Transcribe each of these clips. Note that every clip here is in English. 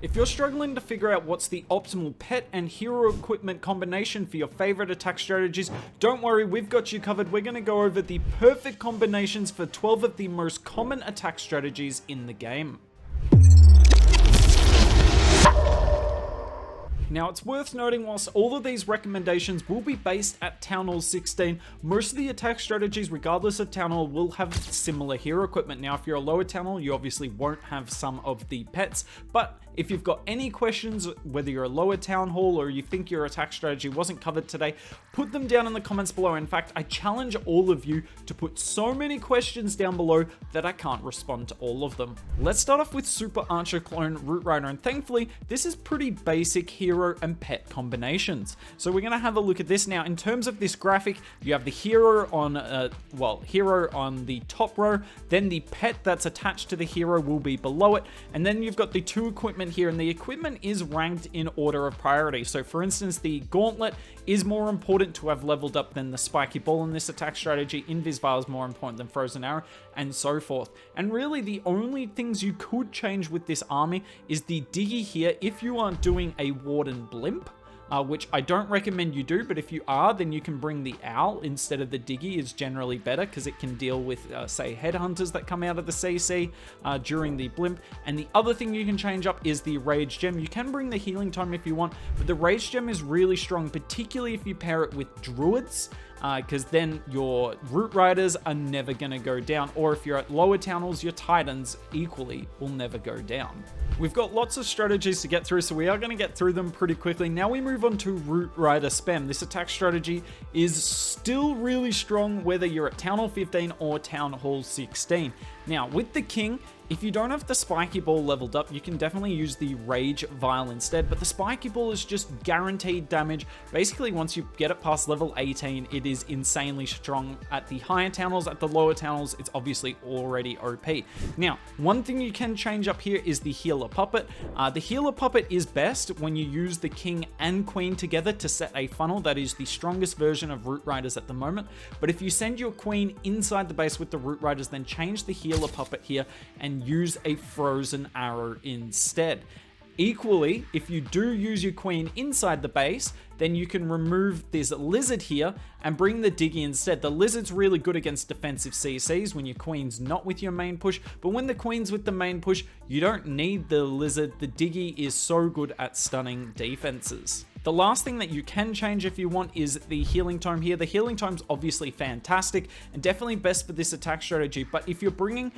If you're struggling to figure out what's the optimal pet and hero equipment combination for your favorite attack strategies, don't worry, we've got you covered. We're going to go over the perfect combinations for 12 of the most common attack strategies in the game. Now, it's worth noting, whilst all of these recommendations will be based at Town Hall 16, most of the attack strategies, regardless of Town Hall, will have similar hero equipment. Now, if you're a lower Town Hall, you obviously won't have some of the pets, but if you've got any questions, whether you're a lower Town Hall or you think your attack strategy wasn't covered today, put them down in the comments below. In fact, I challenge all of you to put so many questions down below that I can't respond to all of them. Let's start off with Super Archer Clone Root Rider, and thankfully, this is pretty basic hero and pet combinations. So we're going to have a look at this now. In terms of this graphic, you have the hero on, hero on the top row, then the pet that's attached to the hero will be below it, and then you've got the two equipment here, and the equipment is ranked in order of priority. So for instance, the gauntlet is more important to have leveled up than the spiky ball in this attack strategy. Invis Vial is more important than frozen arrow, and so forth. And really the only things you could change with this army is the diggy here if you aren't doing a Warden blimp, which I don't recommend you do, but if you are, then you can bring the owl instead of the diggy. Is generally better because it can deal with, say, headhunters that come out of the CC during the blimp. And the other thing you can change up is the rage gem. You can bring the healing tome if you want, but the rage gem is really strong, particularly if you pair it with druids, because then your root riders are never going to go down, or if you're at lower town halls, your titans equally will never go down. We've got lots of strategies to get through, so we are going to get through them pretty quickly. Now we move on to Root Rider Spam. This attack strategy is still really strong whether you're at Town Hall 15 or Town Hall 16. Now with the King, if you don't have the Spiky Ball leveled up, you can definitely use the Rage Vial instead, but the Spiky Ball is just guaranteed damage. Basically, once you get it past level 18, it is insanely strong. At the higher town halls, at the lower town halls, it's obviously already OP. Now, one thing you can change up here is the Healer Puppet. The Healer Puppet is best when you use the King and Queen together to set a funnel. That is the strongest version of Root Riders at the moment, but if you send your Queen inside the base with the Root Riders, then change the Healer Puppet here and use a frozen arrow instead. Equally, if you do use your Queen inside the base, then you can remove this lizard here and bring the diggy instead. The lizard's really good against defensive CCs when your Queen's not with your main push, but when the Queen's with the main push, you don't need the lizard. The diggy is so good at stunning defenses. The last thing that you can change if you want is the healing tome here. The healing tome's obviously fantastic and definitely best for this attack strategy, but if you're bringing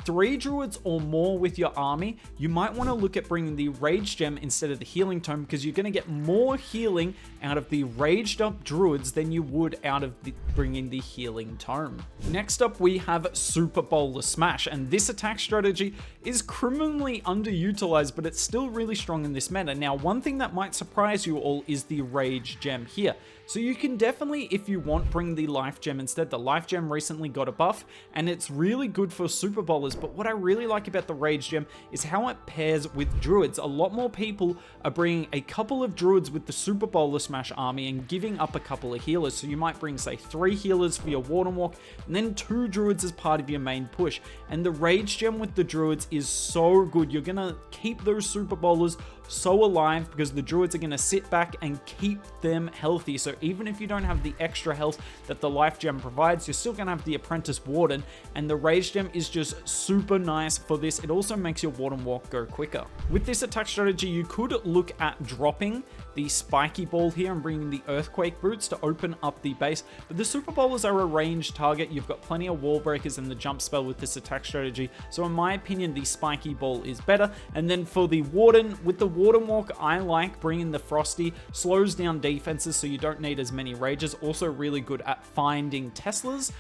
3 druids or more with your army, you might want to look at bringing the rage gem instead of the healing tome, because you're going to get more healing out of the raged up druids than you would out of bringing the healing tome. Next up, we have Super Bowler Smash, and this attack strategy is criminally underutilized, but it's still really strong in this meta. Now, one thing that might surprise you all is the rage gem here. So you can definitely, if you want, bring the life gem instead. The life gem recently got a buff, and it's really good for super bowlers. But what I really like about the rage gem is how it pairs with druids. A lot more people are bringing a couple of druids with the Super Bowler Smash army and giving up a couple of healers. So you might bring, say, 3 healers for your Warden Walk, and then 2 druids as part of your main push. And the rage gem with the druids is so good. You're gonna keep those super bowlers so alive because the druids are going to sit back and keep them healthy. So even if you don't have the extra health that the life gem provides, you're still going to have the apprentice warden, and the rage gem is just super nice for this. It also makes your Warden Walk go quicker. With this attack strategy, you could look at dropping the spiky ball here and bringing the earthquake boots to open up the base, but the super bowlers are a ranged target. You've got plenty of wall breakers and the jump spell with this attack strategy, so in my opinion the spiky ball is better. And then for the warden, with the Warden Walk, I like bringing the Frosty. Slows down defenses so you don't need as many rages. Also really good at finding Teslas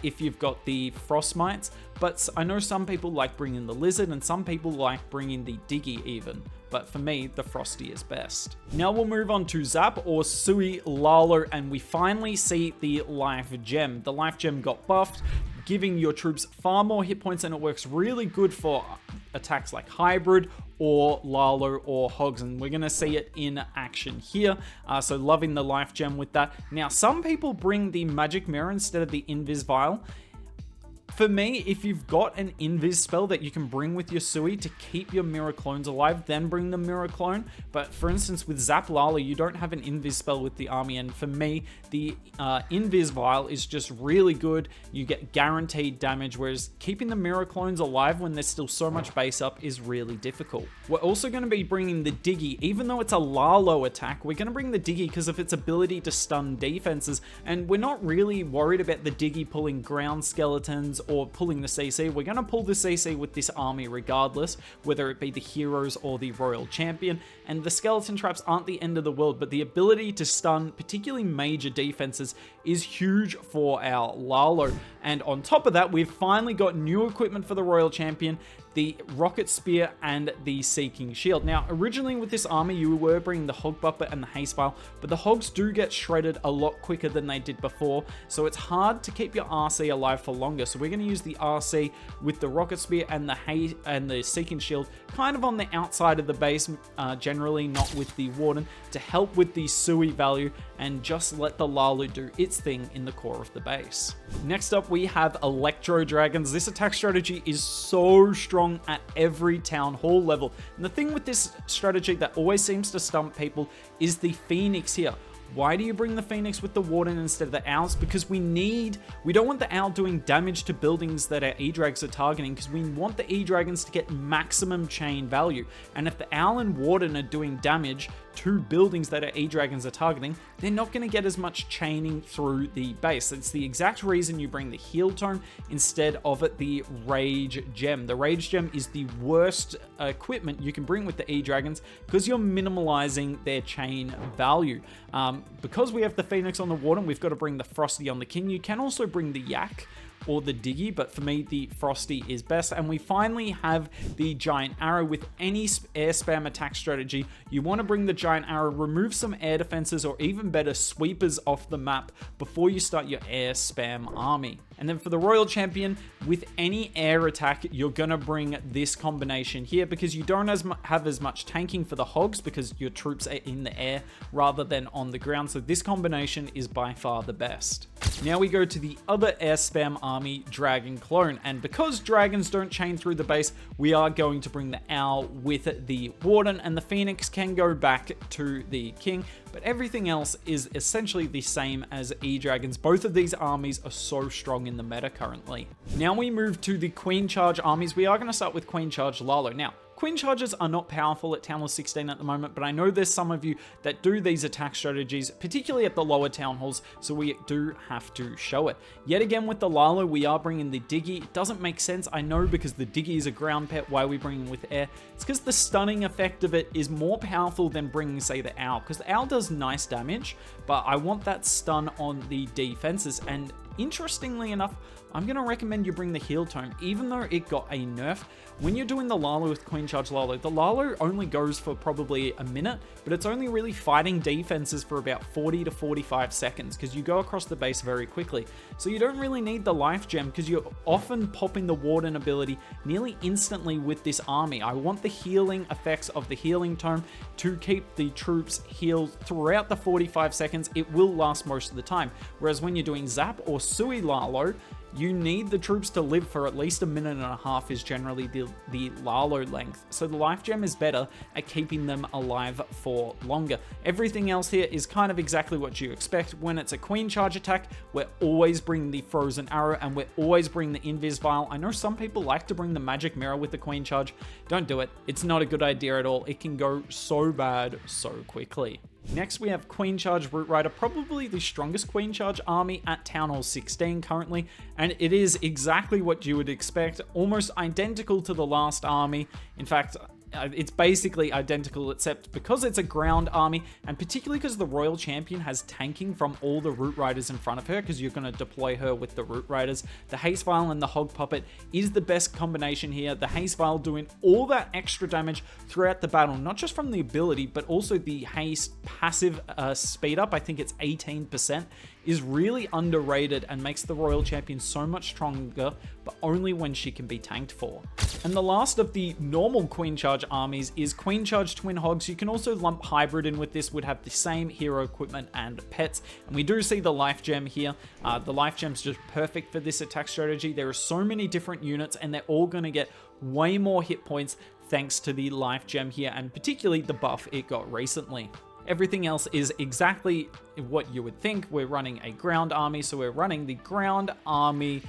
if you've got the Frostmites, but I know some people like bringing the Lizard and some people like bringing the Diggy even. But for me, the Frosty is best. Now we'll move on to Zap or Sui Lalo, and we finally see the Life Gem. The Life Gem got buffed, giving your troops far more hit points, and it works really good for attacks like Hybrid or Lalo or Hogs, and we're going to see it in action here. So loving the Life Gem with that. Now, some people bring the Magic Mirror instead of the Invis Vial. For me, if you've got an invis spell that you can bring with your Sui to keep your mirror clones alive, then bring the mirror clone. But for instance, with Zap Lalo, you don't have an invis spell with the army, and for me, the invis vial is just really good. You get guaranteed damage, whereas keeping the mirror clones alive when there's still so much base up is really difficult. We're also going to be bringing the Diggy. Even though it's a Lalo attack, we're going to bring the Diggy because of its ability to stun defenses, and we're not really worried about the Diggy pulling ground skeletons or pulling the CC. We're going to pull the CC with this army regardless, whether it be the heroes or the royal champion, and the skeleton traps aren't the end of the world, but the ability to stun particularly major defenses is huge for our Lalo. And on top of that, we've finally got new equipment for the royal champion, the Rocket Spear and the Seeking Shield. Now, originally with this army, you were bringing the Hog Buffet and the Haste Vial, but the Hogs do get shredded a lot quicker than they did before, so it's hard to keep your RC alive for longer. So we're going to use the RC with the Rocket Spear and the Seeking Shield kind of on the outside of the base, generally not with the Warden, to help with the Sui value and just let the Lalo do its thing in the core of the base. Next up, we have Electro Dragons. This attack strategy is so strong at every town hall level. And the thing with this strategy that always seems to stump people is the Phoenix here. Why do you bring the Phoenix with the Warden instead of the Owls? Because we don't want the Owl doing damage to buildings that our E-Drags are targeting, because we want the E-Dragons to get maximum chain value. And if the Owl and Warden are doing damage to buildings that our E-Dragons are targeting, they're not going to get as much chaining through the base. It's the exact reason you bring the Heal Tome instead of the Rage Gem. The Rage Gem is the worst equipment you can bring with the E-Dragons because you're minimalizing their chain value. Because we have the Phoenix on the Warden, we've got to bring the Frosty on the King. You can also bring the Yak or the Diggy, but for me, the Frosty is best. And we finally have the Giant Arrow. With any air spam attack strategy, you want to bring the Giant Arrow, remove some air defenses, or even better, sweepers off the map before you start your air spam army. And then for the Royal Champion, with any air attack, you're going to bring this combination here, because you don't have as much tanking for the Hogs because your troops are in the air rather than on the ground. So this combination is by far the best. Now we go to the other air spam army, Dragon Clone. And because dragons don't chain through the base, we are going to bring the Owl with the Warden, and the Phoenix can go back to the King. But everything else is essentially the same as E-Dragons. Both of these armies are so strong in the meta currently. Now we move to the Queen Charge armies. We are going to start with Queen Charge Lalo. Now, Queen Charges are not powerful at Town Hall 16 at the moment, but I know there's some of you that do these attack strategies, particularly at the lower Town Halls, so we do have to show it. Yet again with the Lalo, we are bringing the Diggy. It doesn't make sense, I know, because the Diggy is a ground pet. Why are we bringing with air? It's because the stunning effect of it is more powerful than bringing, say, the Owl, because the Owl does nice damage, but I want that stun on the defenses. And interestingly enough, I'm going to recommend you bring the Heal Tome, even though it got a nerf. When you're doing the Lalo with Queen Charge Lalo, the Lalo only goes for probably a minute, but it's only really fighting defenses for about 40 to 45 seconds because you go across the base very quickly. So you don't really need the Life Gem because you're often popping the Warden ability nearly instantly with this army. I want the healing effects of the Healing Tome to keep the troops healed throughout the 45 seconds. It will last most of the time. Whereas when you're doing Zap or Sui Lalo, you need the troops to live for at least a minute and a half is generally the Lalo length. So the Life Gem is better at keeping them alive for longer. Everything else here is kind of exactly what you expect. When it's a Queen Charge attack, we're always bringing the Frozen Arrow and we're always bringing the Invis Vial. I know some people like to bring the Magic Mirror with the Queen Charge. Don't do it. It's not a good idea at all. It can go so bad so quickly. Next, we have Queen Charge Root Rider, probably the strongest Queen Charge army at Town Hall 16 currently, and it is exactly what you would expect, almost identical to the last army. In fact, it's basically identical, except because it's a ground army, and particularly because the Royal Champion has tanking from all the Root Riders in front of her, because you're going to deploy her with the Root Riders. The Haste Vial and the Hog Puppet is the best combination here. The Haste Vial doing all that extra damage throughout the battle, not just from the ability, but also the Haste passive speed up. I think it's 18%. is really underrated and makes the Royal Champion so much stronger, but only when she can be tanked for. And the last of the normal Queen Charge armies is Queen Charge Twin Hogs. You can also lump Hybrid in with this, would have the same hero equipment and pets. And we do see the Life Gem here. The Life Gem's just perfect for this attack strategy. There are so many different units and they're all going to get way more hit points thanks to the Life Gem here, and particularly the buff it got recently. Everything else is exactly what you would think. We're running a ground army, so we're running the ground army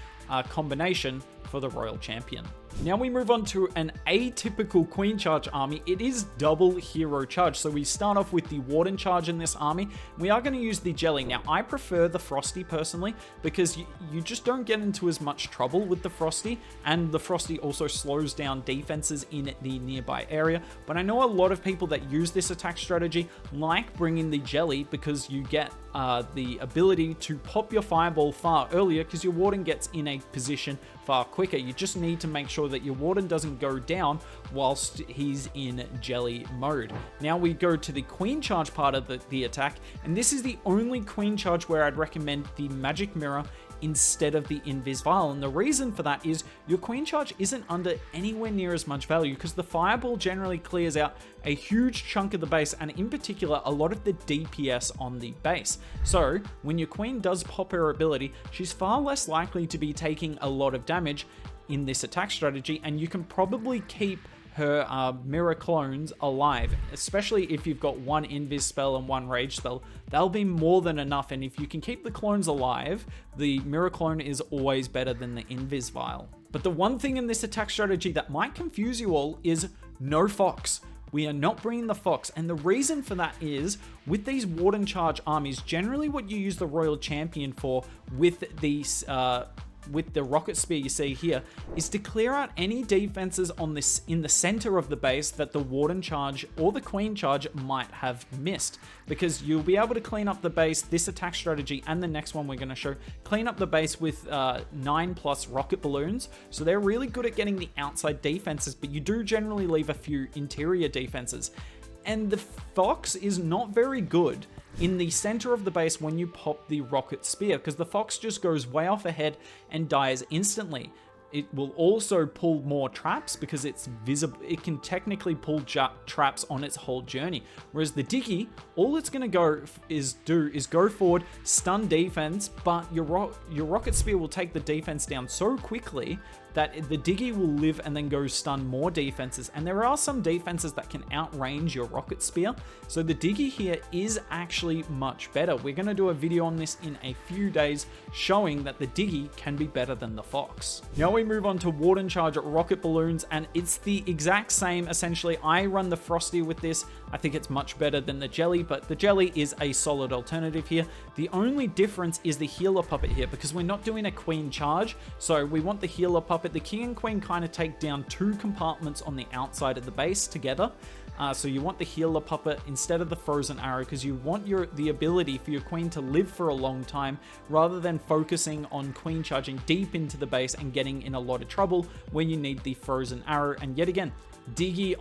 combination for the Royal Champion. Now we move on to an atypical Queen Charge army. It is double hero charge. So we start off with the Warden Charge in this army. We are going to use the Jelly. Now I prefer the Frosty personally because you just don't get into as much trouble with the Frosty, and the Frosty also slows down defenses in the nearby area. But I know a lot of people that use this attack strategy like bringing the Jelly because you get the ability to pop your Fireball far earlier because your Warden gets in a position far quicker. You just need to make sure that your Warden doesn't go down whilst he's in Jelly mode. Now we go to the Queen Charge part of the attack, and this is the only Queen Charge where I'd recommend the Magic Mirror instead of the Invis Vial. And the reason for that is your Queen Charge isn't under anywhere near as much value because the Fireball generally clears out a huge chunk of the base, and in particular a lot of the DPS on the base. So when your Queen does pop her ability, she's far less likely to be taking a lot of damage in this attack strategy, and you can probably keep her mirror clones alive, especially if you've got one Invis spell and one Rage spell. They'll be more than enough, and if you can keep the clones alive, the mirror clone is always better than the Invis Vial. But the one thing in this attack strategy that might confuse you all is no Fox. We are not bringing the Fox, and the reason for that is with these Warden Charge armies, generally what you use the Royal Champion for with these with the rocket spear you see here is to clear out any defenses on this in the center of the base that the Warden Charge or the Queen Charge might have missed, because you'll be able to clean up the base, this attack strategy and the next one we're going to show, clean up the base with 9+ rocket balloons. So they're really good at getting the outside defenses, but you do generally leave a few interior defenses. And the Fox is not very good in the center of the base when you pop the rocket spear, because the Fox just goes way off ahead and dies instantly. It will also pull more traps because it's visible. It can technically pull traps on its whole journey. Whereas the Diggy, all it's going to do is go forward, stun defense, but your rocket spear will take the defense down so quickly that the Diggy will live and then go stun more defenses. And there are some defenses that can outrange your rocket spear. So the Diggy here is actually much better. We're going to do a video on this in a few days showing that the Diggy can be better than the Fox. Now we move on to Warden Charge rocket balloons, and it's the exact same essentially. I run the Frosty with this. I think it's much better than the Jelly, but the Jelly is a solid alternative here. The only difference is the healer puppet here, because we're not doing a Queen Charge, so we want the healer puppet. The King and Queen kind of take down two compartments on the outside of the base together. So you want the healer puppet instead of the frozen arrow, because you want the ability for your Queen to live for a long time, rather than focusing on Queen charging deep into the base and getting in a lot of trouble when you need the frozen arrow. And yet again, Diggy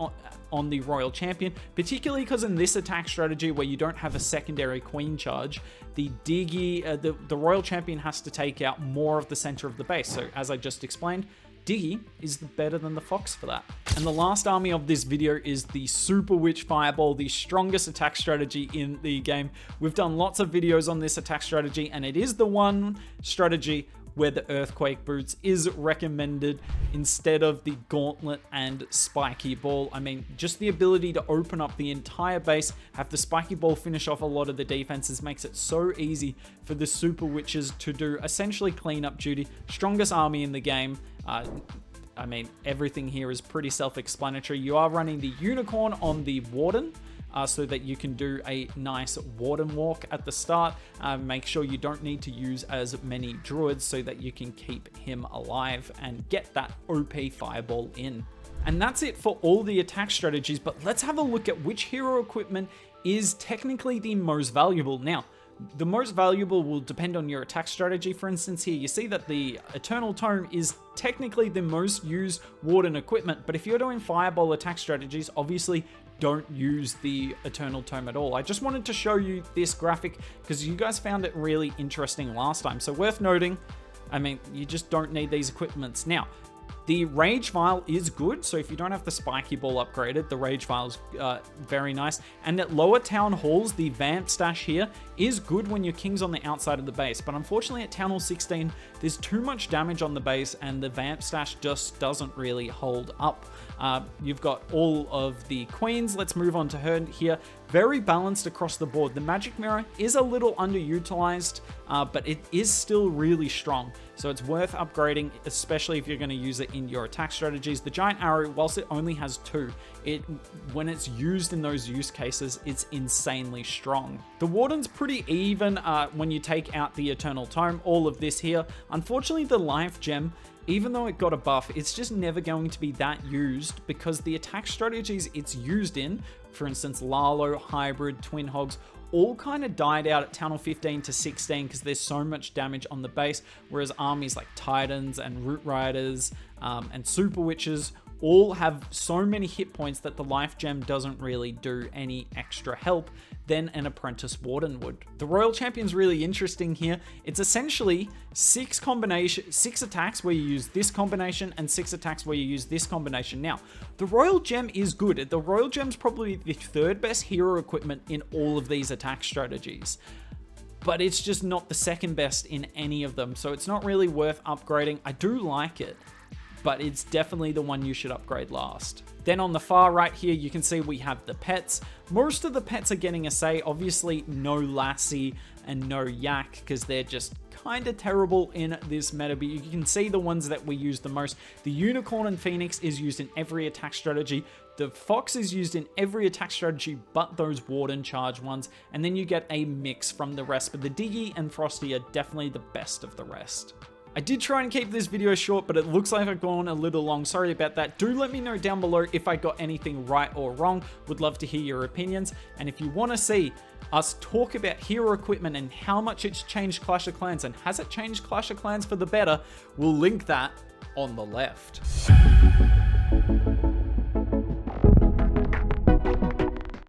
on the Royal Champion, particularly because in this attack strategy where you don't have a secondary Queen Charge, the Diggy, the Royal Champion has to take out more of the center of the base. So as I just explained, Diggy is better than the Fox for that. And the last army of this video is the Supercell Fireball, the strongest attack strategy in the game. We've done lots of videos on this attack strategy, and it is the one strategy where the Earthquake Boots is recommended instead of the Gauntlet and Spiky Ball. I mean, just the ability to open up the entire base, have the Spiky Ball finish off a lot of the defenses, makes it so easy for the Super Witches to do essentially cleanup duty. Strongest army in the game. I mean, everything here is pretty self-explanatory. You are running the Unicorn on the Warden, so that you can do a nice Warden walk at the start. Make sure you don't need to use as many Druids so that you can keep him alive and get that OP Fireball in. And that's it for all the attack strategies, but let's have a look at which hero equipment is technically the most valuable. Now, the most valuable will depend on your attack strategy. For instance, here you see that the Eternal Tome is technically the most used Warden equipment, but if you're doing Fireball attack strategies, obviously don't use the Eternal Tome at all. I just wanted to show you this graphic because you guys found it really interesting last time. So worth noting, I mean, you just don't need these equipments. Now, the Rage Vial is good, so if you don't have the Spiky Ball upgraded, the Rage Vial is very nice. And at lower town halls, the Vamp Stash here is good when your king's on the outside of the base, but unfortunately at Town Hall 16, there's too much damage on the base, and the Vamp Stash just doesn't really hold up. You've got all of the queens. Let's move on to her here. Very balanced across the board. The Magic Mirror is a little underutilized, but it is still really strong. So it's worth upgrading, especially if you're going to use it in your attack strategies. The Giant Arrow, whilst it only has 2, when it's used in those use cases, it's insanely strong. The Warden's pretty even when you take out the Eternal Tome, all of this here. Unfortunately, the Life Gem, even though it got a buff, it's just never going to be that used because the attack strategies it's used in, for instance, Lalo, Hybrid, Twin Hogs, all kind of died out at Town Hall 15 to 16 because there's so much damage on the base, whereas armies like Titans and Root Riders and Super Witches all have so many hit points that the Life Gem doesn't really do any extra help than an Apprentice Warden would. The Royal Champion's really interesting here. It's essentially 6 attacks where you use this combination and 6 attacks where you use this combination. Now, the Royal Gem is good. The Royal Gem's probably the 3rd best hero equipment in all of these attack strategies, but it's just not the 2nd best in any of them, so it's not really worth upgrading. I do like it, but it's definitely the one you should upgrade last. Then on the far right here, you can see we have the pets. Most of the pets are getting a say. Obviously, no Lassie and no Yak, because they're just kind of terrible in this meta, but you can see the ones that we use the most. The Unicorn and Phoenix is used in every attack strategy. The Fox is used in every attack strategy but those Warden Charge ones, and then you get a mix from the rest, but the Diggy and Frosty are definitely the best of the rest. I did try and keep this video short, but it looks like I've gone a little long. Sorry about that. Do let me know down below if I got anything right or wrong. Would love to hear your opinions. And if you want to see us talk about hero equipment and how much it's changed Clash of Clans, and has it changed Clash of Clans for the better, we'll link that on the left.